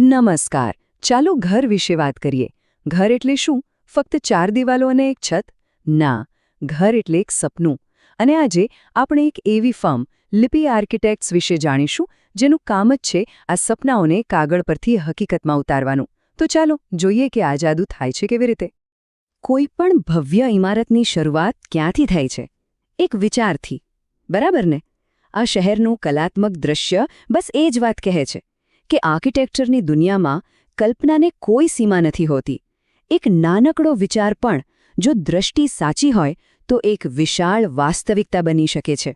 નમસ્કાર. ચાલો ઘર વિશે વાત કરીએ. ઘર એટલે શું? ફક્ત 4 દિવાલો અને એક છત? ના, ઘર એટલે એક સપનું. અને આજે આપણે એક એવી ફર્મ લિપિ આર્કિટેક્ટ્સ વિશે જાણીશું જેનું કામ જ છે આ સપનાઓને કાગળ પરથી હકીકતમાં ઉતારવાનું. તો ચાલો જોઈએ કે આ જાદુ થાય છે કેવી રીતે. કોઈ પણ ભવ્ય ઇમારતની શરૂઆત ક્યાંથી થાય છે? એક વિચારથી, બરાબર ને? આ શહેરનું કલાત્મક દૃશ્ય બસ એ જ વાત કહે છે કે આર્કિટેક્ચરની દુનિયામાં કલ્પનાને કોઈ સીમા નથી હોતી. એક નાનકડો વિચાર પણ જો દ્રષ્ટિ સાચી હોય તો એક વિશાળ વાસ્તવિકતા બની શકે છે.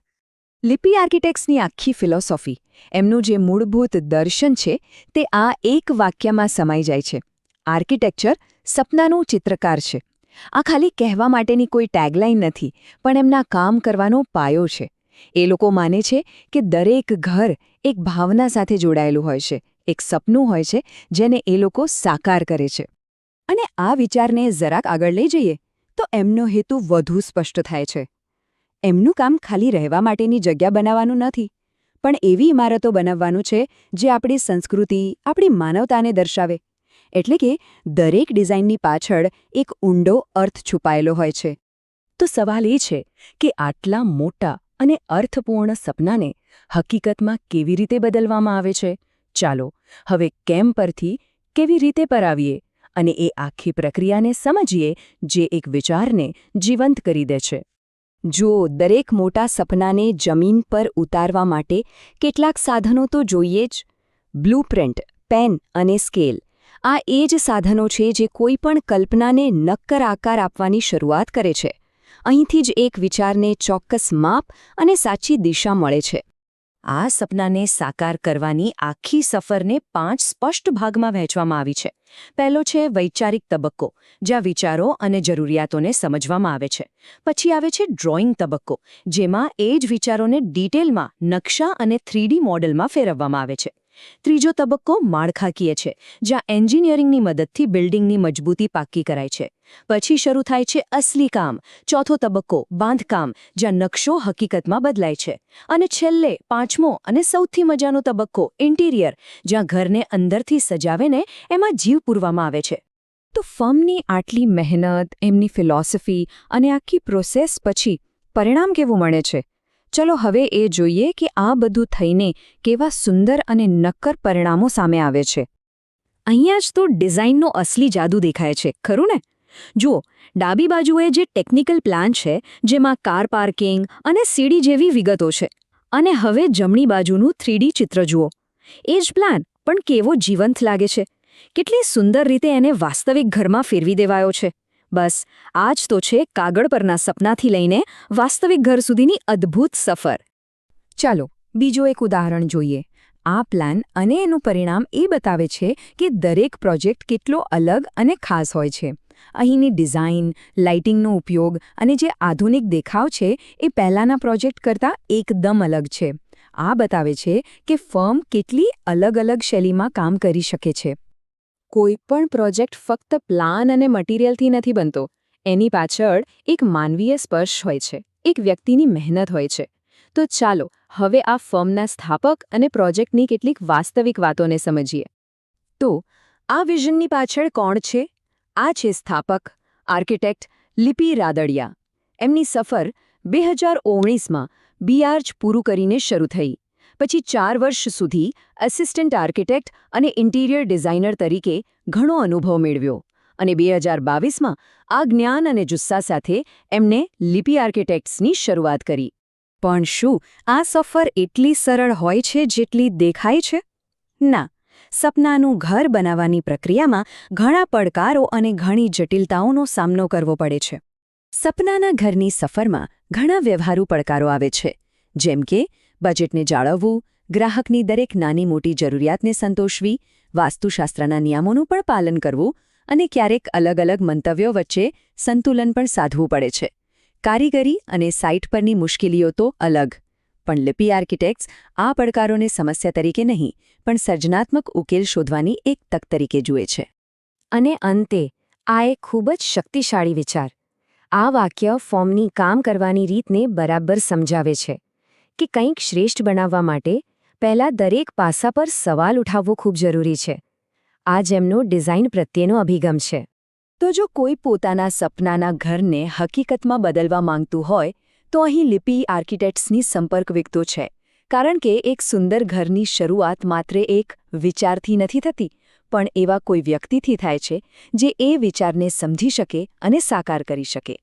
લિપિ આર્કિટેક્ટ્સની આખી ફિલોસોફી, એમનું જે મૂળભૂત દર્શન છે તે આ એક વાક્યમાં સમાઈ જાય છે. આર્કિટેક્ચર સપનાનું ચિત્રકાર છે. આ ખાલી કહેવા માટેની કોઈ ટેગલાઇન નથી, પણ એમના કામ કરવાનો પાયો છે. એ લોકો માને છે કે દરેક ઘર એક ભાવના સાથે જોડાયેલું હોય છે, એક સપનું હોય છે જેને એ લોકો સાકાર કરે છે. અને આ વિચારને જરાક આગળ લઈ જઈએ તો એમનો હેતુ વધુ સ્પષ્ટ થાય છે. એમનું કામ ખાલી રહેવા માટેની જગ્યા બનાવવાનું નથી, પણ એવી ઇમારતો બનાવવાનું છે જે આપણી સંસ્કૃતિ, આપણી માનવતાને દર્શાવે. એટલે કે દરેક ડિઝાઇનની પાછળ એક ઊંડો અર્થ છુપાયેલો હોય છે. તો સવાલ એ છે કે આટલા મોટા અને અર્થપૂર્ણ સપનાને હકીકતમાં કેવી રીતે બદલવામાં આવે છે? ચાલો હવે કેમ પરથી કેવી રીતે પર આવીએ અને એ આખી પ્રક્રિયાને સમજીએ જે એક વિચારને જીવંત કરી દે છે. જો દરેક મોટા સપનાને જમીન પર ઉતારવા માટે કેટલાક સાધનો તો જોઈએ જ. બ્લૂપ્રિન્ટ, પેન અને સ્કેલ, આ એ જ સાધનો છે જે કોઈ પણ કલ્પનાને નક્કર આકાર આપવાની શરૂઆત કરે છે. અહીંથી જ એક વિચારને ચોક્કસ માપ અને સાચી દિશા મળે છે. આ સપનાને સાકાર કરવાની આખી સફરને 5 સ્પષ્ટ ભાગમાં વહેંચવામાં આવી છે. પહેલો છે વૈચારિક તબક્કો, જ્યાં વિચારો અને જરૂરિયાતોને સમજવામાં આવે છે. પછી આવે છે ડ્રોઈંગ તબક્કો, જેમાં એ જ વિચારોને ડિટેલમાં નકશા અને 3D મોડેલમાં ફેરવવામાં આવે છે. ત્રીજો તબક્કો માળખાકીય છે, જ્યાં એન્જિનિયરિંગની મદદથી બિલ્ડિંગની મજબૂતી પાક્કી કરાય છે. પછી શરૂ થાય છે અસલી કામ, ચોથો તબક્કો બાંધકામ, જ્યાં નકશો હકીકતમાં બદલાય છે. અને છેલ્લે પાંચમો અને સૌથી મજાનો તબક્કો ઇન્ટિરિયર, જ્યાં ઘરને અંદરથી સજાવીને એમાં જીવ પૂરવામાં આવે છે. તો ફર્મની આટલી મહેનત, એમની ફિલોસોફી અને આખી પ્રોસેસ પછી પરિણામ કેવું મળે છે? ચલો હવે એ જોઈએ કે આ બધું થઈને કેવા સુંદર અને નક્કર પરિણામો સામે આવે છે. અહીંયા જ તો ડિઝાઇનનો અસલી જાદુ દેખાય છે, ખરું ને? જુઓ, ડાબી બાજુએ જે ટેકનિકલ પ્લાન છે, જેમાં કાર પાર્કિંગ અને સીડી જેવી વિગતો છે. અને હવે જમણી બાજુનું 3D ચિત્ર જુઓ. એ જ પ્લાન, પણ કેવો જીવંત લાગે છે. કેટલી સુંદર રીતે એને વાસ્તવિક ઘરમાં ફેરવી દેવાયો છે. બસ આ જ તો છે કાગળ પરના સપનાથી લઈને વાસ્તવિક ઘર સુધીની અદ્ભુત સફર. ચાલો બીજો એક ઉદાહરણ જોઈએ. આ પ્લાન અને એનું પરિણામ એ બતાવે છે કે દરેક પ્રોજેક્ટ કેટલો અલગ અને ખાસ હોય છે. અહીંની ડિઝાઇન, લાઇટિંગનો ઉપયોગ અને જે આધુનિક દેખાવ છે એ પહેલાંના પ્રોજેક્ટ કરતાં એકદમ અલગ છે. આ બતાવે છે કે ફર્મ કેટલી અલગ અલગ શૈલીમાં કામ કરી શકે છે. કોઈ પણ પ્રોજેક્ટ ફક્ત પ્લાન અને મટીરિયલથી નથી બનતો. એની પાછળ એક માનવીય સ્પર્શ હોય છે, એક વ્યક્તિની મહેનત હોય છે. તો ચાલો હવે આ ફર્મના સ્થાપક અને પ્રોજેક્ટની કેટલીક વાસ્તવિક વાતોને સમજીએ. તો આ વિઝનની પાછળ કોણ છે? આ છે સ્થાપક, આર્કિટેક્ટ લિપિ રાદડિયા. એમની સફર 2019માં બીઆર્ચ પૂરું કરીને શરૂ થઈ. પછી 4 વર્ષ સુધી એસિસ્ટન્ટ આર્કિટેક્ટ અને ઇન્ટિરિયર ડિઝાઇનર તરીકે ઘણો અનુભવ મેળવ્યો. અને 2022માં આ જ્ઞાન અને જુસ્સા સાથે એમણે લિપિ આર્કિટેક્ટ્સની શરૂઆત કરી. પણ શું આ સફર એટલી સરળ હોય છે જેટલી દેખાય છે? ના. સપનાનું ઘર બનાવવાની પ્રક્રિયામાં ઘણા પડકારો અને ઘણી જટિલતાઓનો સામનો કરવો પડે છે. સપનાના ઘરની સફરમાં ઘણા વ્યવહારુ પડકારો આવે છે, જેમ કે બજેટને જાળવવું, ગ્રાહકની દરેક નાની મોટી જરૂરિયાતને સંતોષવી, વાસ્તુશાસ્ત્રના નિયમોનું પણ પાલન કરવું અને ક્યારેક અલગ અલગ મંતવ્યો વચ્ચે સંતુલન પણ સાધવું પડે છે. કારીગરી અને સાઇટ પરની મુશ્કેલીઓ તો અલગ. પણ લિપિ આર્કિટેક્ટ્સ આ પડકારોને સમસ્યા તરીકે નહીં, પણ સર્જનાત્મક ઉકેલ શોધવાની એક તક તરીકે જુએ છે. અને અંતે આ એક ખૂબ જ શક્તિશાળી વિચાર. આ વાક્ય ફોર્મની કામ કરવાની રીતને બરાબર સમજાવે છે કે કંઈક શ્રેષ્ઠ બનાવવા માટે પહેલાં દરેક પાસા પર સવાલ ઉઠાવવો ખૂબ જરૂરી છે. આ જ એમનો ડિઝાઇન પ્રત્યેનો અભિગમ છે. તો જો કોઈ પોતાના સપનાના ઘરને હકીકતમાં બદલવા માંગતું હોય તો અહીં લિપિ આર્કિટેક્ટ્સની સંપર્ક વિગતો છે, કારણ કે એક સુંદર ઘરની શરૂઆત માત્ર એક વિચારથી નથી થતી, પણ એવા કોઈ વ્યક્તિથી થાય છે જે એ વિચારને સમજી શકે અને સાકાર કરી શકે.